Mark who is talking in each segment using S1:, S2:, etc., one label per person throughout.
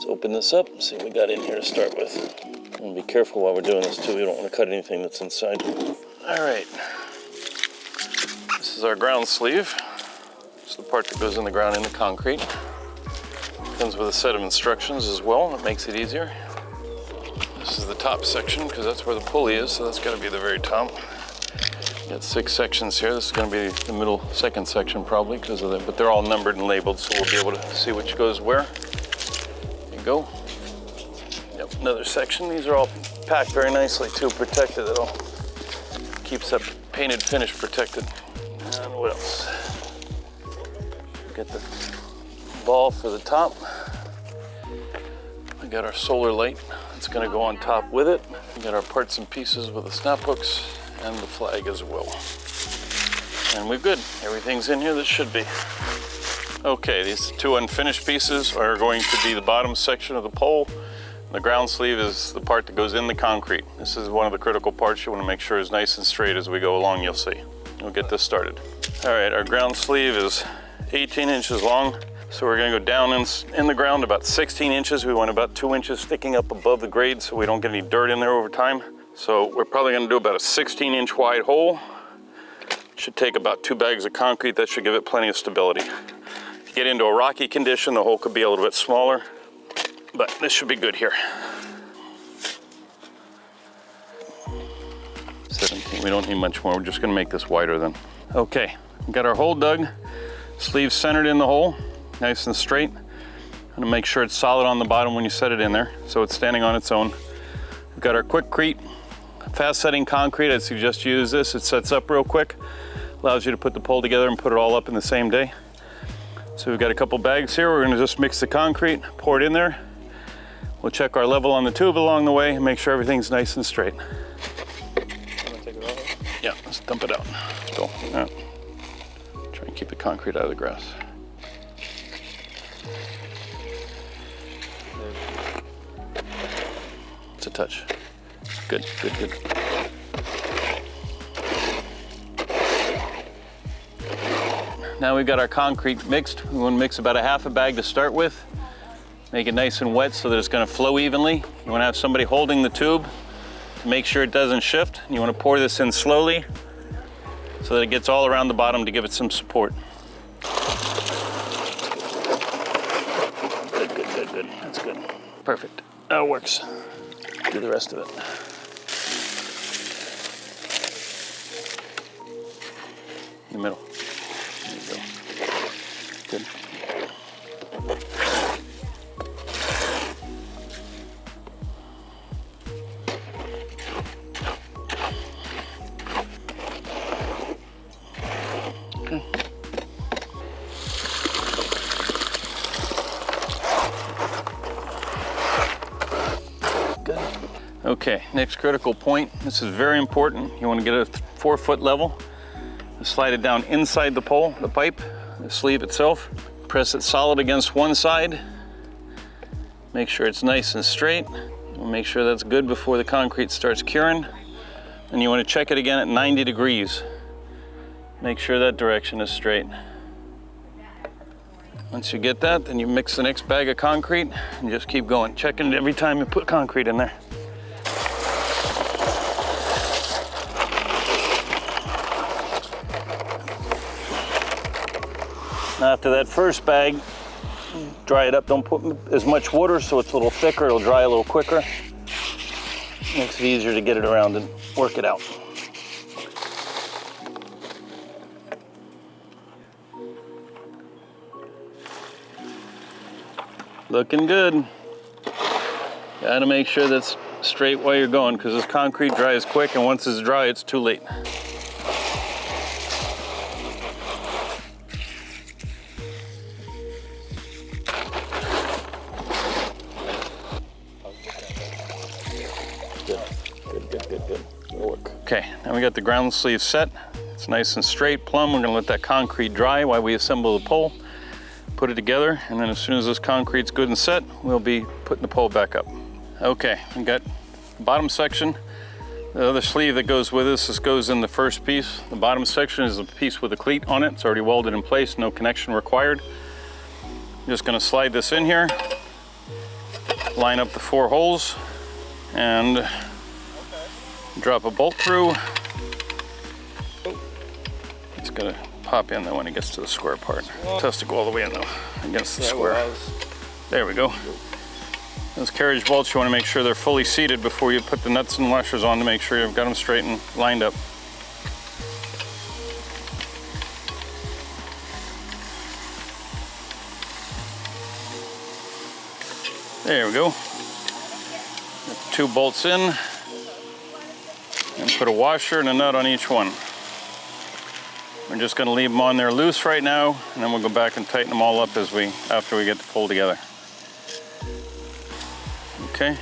S1: open this up and see what we got in here to start with. And be careful while we're doing this too. We don't want to cut anything that's inside. All right. This is our ground sleeve. It's the part that goes in the ground in the concrete. Comes with a set of instructions as well. That makes it easier. This is the top section because that's where the pulley is, so that's got to be the very top. Got 6 sections here. This is going to be the middle second section probably because of that, but they're all numbered and labeled, so we'll be able to see which goes where. There you go. Yep, another section. These are all packed very nicely too, protected. It all keeps that painted finish protected. And what else? Get the ball for the top. We got our solar light. It's going to go on top with it. We got our parts and pieces with the snap hooks and the flag as well. And we're good. Everything's in here that should be. Okay, these 2 unfinished pieces are going to be the bottom section of the pole. The ground sleeve is the part that goes in the concrete. This is one of the critical parts you want to make sure is nice and straight as we go along, you'll see. We'll get this started. All right, our ground sleeve is 18 inches long. So we're going to go down in the ground about 16 inches. We want about 2 inches sticking up above the grade so we don't get any dirt in there over time. So we're probably going to do about a 16-inch wide hole. Should take about 2 bags of concrete. That should give it plenty of stability. If you get into a rocky condition, the hole could be a little bit smaller, but this should be good here. 17, we don't need much more. We're just going to make this wider then. Okay, we got our hole dug, sleeve centered in the hole, nice and straight. And to make sure it's solid on the bottom when you set it in there, so it's standing on its own. We've got our Quickcrete fast setting concrete. I'd suggest you use this. It sets up real quick, allows you to put the pole together and put it all up in the same day. So we've got a couple bags here. We're going to just mix the concrete, pour it in there. We'll check our level on the tube along the way and make sure everything's nice and straight. Take it out? Yeah, let's dump it out. Let's go. Yeah. Try and keep the concrete out of the grass. It's a touch. Good, good, good. Now we've got our concrete mixed. We want to mix about a half a bag to start with. Make it nice and wet so that it's going to flow evenly. You want to have somebody holding the tube to make sure it doesn't shift. You want to pour this in slowly so that it gets all around the bottom to give it some support. Good, good, good, good. That's good. Perfect. That works. Do the rest of it. In the middle. There you go. Good. Okay. Good. Okay, next critical point. This is very important. You want to get a 4-foot level. Slide it down inside the pole, the pipe, the sleeve itself. Press it solid against one side. Make sure it's nice and straight. Make sure that's good before the concrete starts curing. And you want to check it again at 90 degrees. Make sure that direction is straight. Once you get that, then you mix the next bag of concrete and just keep going. Checking it every time you put concrete in there. Now after that first bag, dry it up. Don't put as much water so it's a little thicker. It'll dry a little quicker. Makes it easier to get it around and work it out. Looking good. Gotta make sure that's straight while you're going because this concrete dries quick and once it's dry, it's too late. Good. It'll work. Okay, now we got the ground sleeve set. It's nice and straight, plumb. We're gonna let that concrete dry while we assemble the pole, put it together, and then as soon as this concrete's good and set, we'll be putting the pole back up. Okay, we got the bottom section. The other sleeve that goes with this goes in the first piece. The bottom section is the piece with the cleat on it. It's already welded in place, no connection required. I'm just gonna slide this in here. line up the 4 holes and drop a bolt through. It's gonna pop in though when it gets to the square part. It has to go all the way in though, against the square. There we go. Those carriage bolts, you want to make sure they're fully seated before you put the nuts and washers on to make sure you've got them straight and lined up. There we go. Get 2 bolts in and put a washer and a nut on each one. We're just going to leave them on there loose right now, and then we'll go back and tighten them all up after we get the pull together. Okay.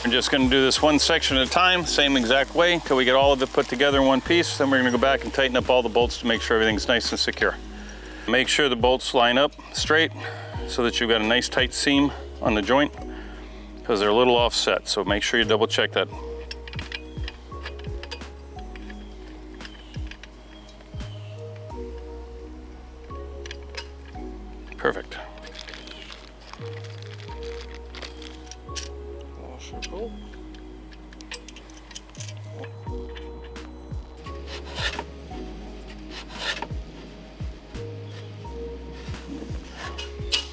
S1: We're just going to do this one section at a time, same exact way, until we get all of it put together in one piece. Then we're going to go back and tighten up all the bolts to make sure everything's nice and secure. Make sure the bolts line up straight so that you've got a nice tight seam on the joint, because they're a little offset, so make sure you double check that. Perfect.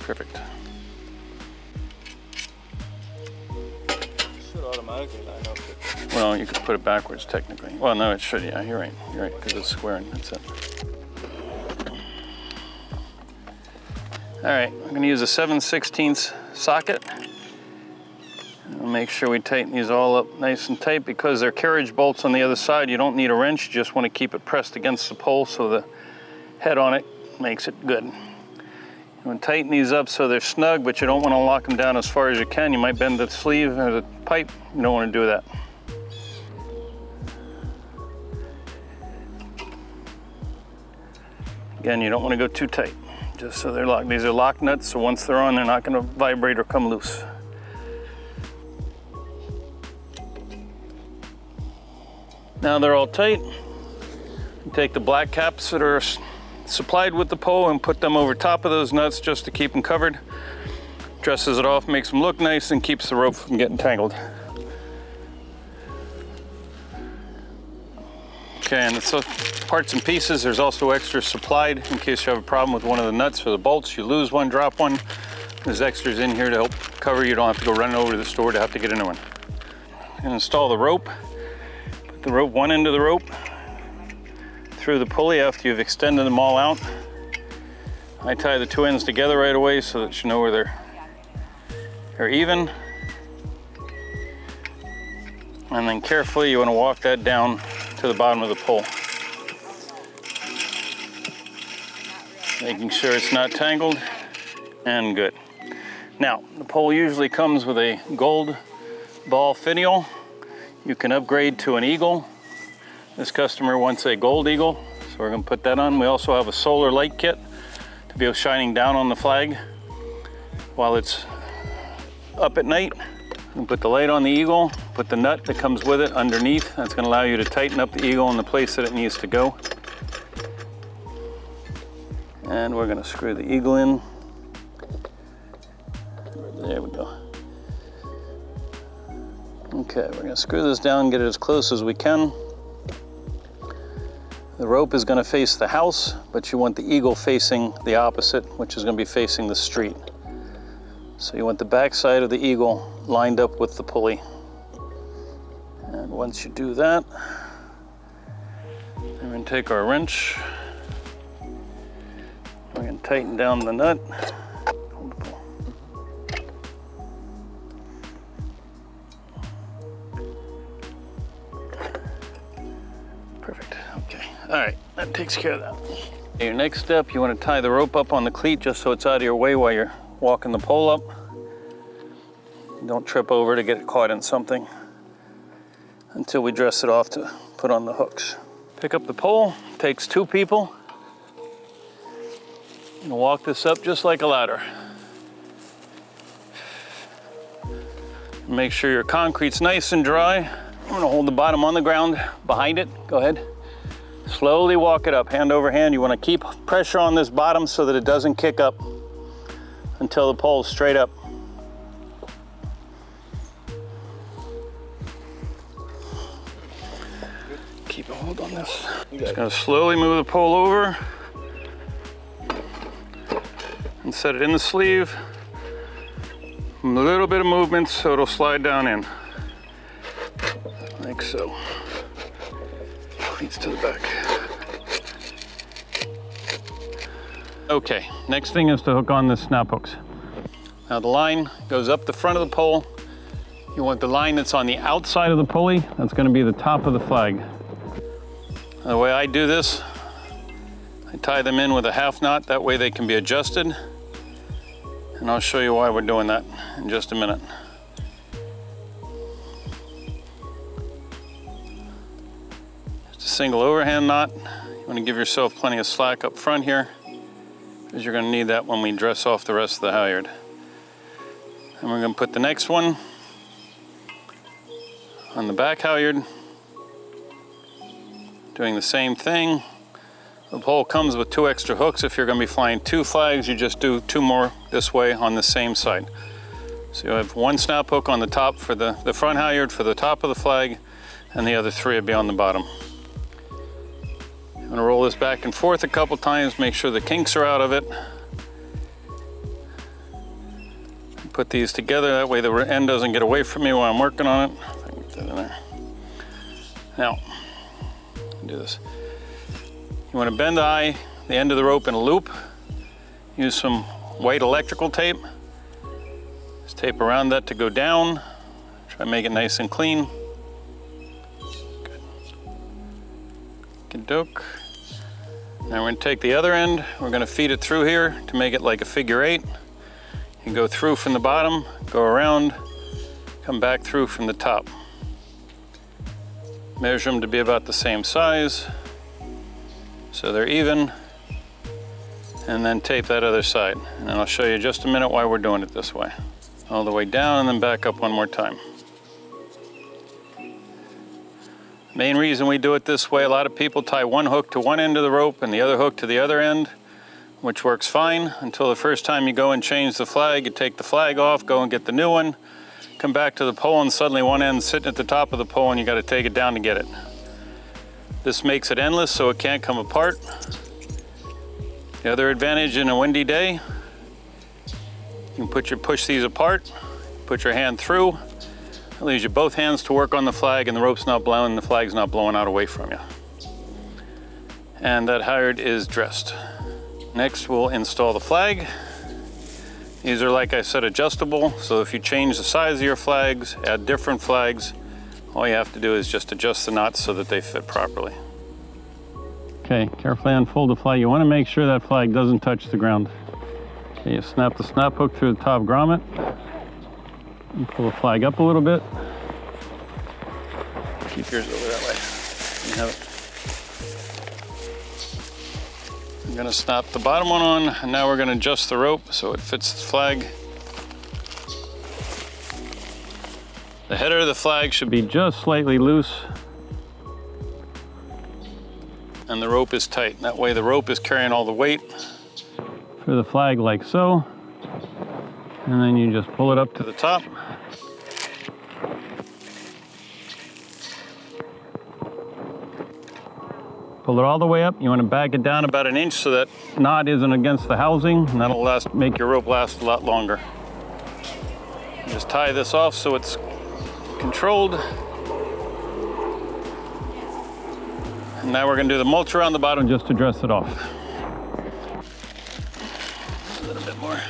S1: Perfect.
S2: Should automatically line up.
S1: Well, you could put it backwards technically. Well, no, it should. Yeah, you're right. You're right, because it's squaring. That's it. All right, I'm going to use a 7/16 socket. We'll make sure we tighten these all up nice and tight, because they're carriage bolts on the other side. You don't need a wrench. You just want to keep it pressed against the pole so the head on it makes it good. You want to tighten these up so they're snug, but you don't want to lock them down as far as you can. You might bend the sleeve or the pipe. You don't want to do that. Again, you don't want to go too tight, just so they're locked. These are lock nuts, so once they're on, they're not going to vibrate or come loose. Now they're all tight. You take the black caps that are supplied with the pole and put them over top of those nuts just to keep them covered. Dresses it off, makes them look nice, and keeps the rope from getting tangled. Okay, and it's parts and pieces. There's also extras supplied in case you have a problem with one of the nuts or the bolts. You lose one, drop one. There's extras in here to help cover. You don't have to go running over to the store to have to get a new one. And install the rope. Put the rope, one end of the rope through the pulley after you've extended them all out. I tie the 2 ends together right away so that you know where they're even. And then carefully you want to walk that down to the bottom of the pole, making sure it's not tangled, and good. Now, the pole usually comes with a gold ball finial. You can upgrade to an eagle. This customer wants a gold eagle, so we're going to put that on. We also have a solar light kit to be shining down on the flag while it's up at night. And put the light on the eagle, put the nut that comes with it underneath. That's going to allow you to tighten up the eagle in the place that it needs to go. And we're going to screw the eagle in. There we go. Okay, we're going to screw this down, get it as close as we can. The rope is going to face the house, but you want the eagle facing the opposite, which is going to be facing the street. So you want the back side of the eagle lined up with the pulley. And once you do that, we're going to take our wrench. We're going to tighten down the nut. Perfect. Okay. All right, that takes care of that. Your next step, you want to tie the rope up on the cleat just so it's out of your way while you're walking the pole up. Don't trip over to get it caught in something until we dress it off to put on the hooks. Pick up the pole, takes 2 people. And walk this up just like a ladder. Make sure your concrete's nice and dry. I'm gonna hold the bottom on the ground behind it. Go ahead. Slowly walk it up, hand over hand. You wanna keep pressure on this bottom so that it doesn't kick up until the pole's straight up. Keep a hold on this. Just gonna slowly move the pole over and set it in the sleeve. A little bit of movement so it'll slide down in. Like so. Cleats to the back. Okay, next thing is to hook on the snap hooks. Now the line goes up the front of the pole. You want the line that's on the outside of the pulley, that's gonna be the top of the flag. The way I do this, I tie them in with a half knot, that way they can be adjusted. And I'll show you why we're doing that in just a minute. Just a single overhand knot. You want to give yourself plenty of slack up front here, because you're going to need that when we dress off the rest of the halyard. And we're going to put the next one on the back halyard, doing the same thing. The pole comes with 2 extra hooks. If you're going to be flying 2 flags, you just do 2 more this way on the same side. So you have 1 snap hook on the top for the front halyard for the top of the flag, and the other 3 will be on the bottom. I'm going to roll this back and forth a couple times, make sure the kinks are out of it. Put these together, that way the end doesn't get away from me while I'm working on it. If I can get that in there. Now, do this. You want to bend the end of the rope in a loop. Use some white electrical tape. Just tape around that to go down. Try to make it nice and clean. Good. Doke. Now we're going to take the other end. We're going to feed it through here to make it like a figure 8. You go through from the bottom, go around, come back through from the top. Measure them to be about the same size, so they're even, and then tape that other side. And I'll show you in just a minute why we're doing it this way. All the way down and then back up one more time. Main reason we do it this way, a lot of people tie 1 hook to one end of the rope and the other hook to the other end, which works fine until the first time you go and change the flag. You take the flag off, go and get the new one, come back to the pole, and suddenly one end's sitting at the top of the pole and you got to take it down to get it. This makes it endless so it can't come apart. The other advantage in a windy day, you can push these apart, put your hand through. It leaves you both hands to work on the flag, and the rope's not blowing, the flag's not blowing out away from you. And that halyard is dressed. Next, we'll install the flag. These are, like I said, adjustable, so if you change the size of your flags, add different flags, all you have to do is just adjust the knots so that they fit properly. Okay, carefully unfold the flag. You want to make sure that flag doesn't touch the ground. Okay, you snap the snap hook through the top grommet and pull the flag up a little bit. Keep yours over that way. You have it. I'm going to snap the bottom one on, and now we're going to adjust the rope so it fits the flag. The header of the flag should be just slightly loose, and the rope is tight. That way the rope is carrying all the weight for the flag like so, and then you just pull it up to the top. Pull it all the way up. You want to back it down about 1 inch so that knot isn't against the housing, and that'll make your rope last a lot longer. Just tie this off so it's controlled. And now we're going to do the mulch around the bottom just to dress it off. A little bit more.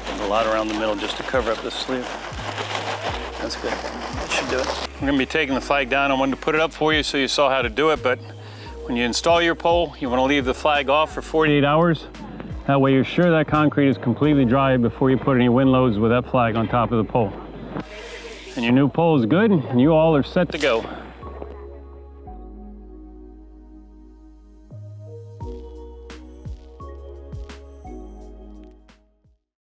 S1: And a lot around the middle just to cover up this sleeve. That's good. That should do it. We're going to be taking the flag down. I wanted to put it up for you so you saw how to do it, but when you install your pole, you want to leave the flag off for 48 hours. That way you're sure that concrete is completely dry before you put any wind loads with that flag on top of the pole. And your new pole is good, and you all are set to go.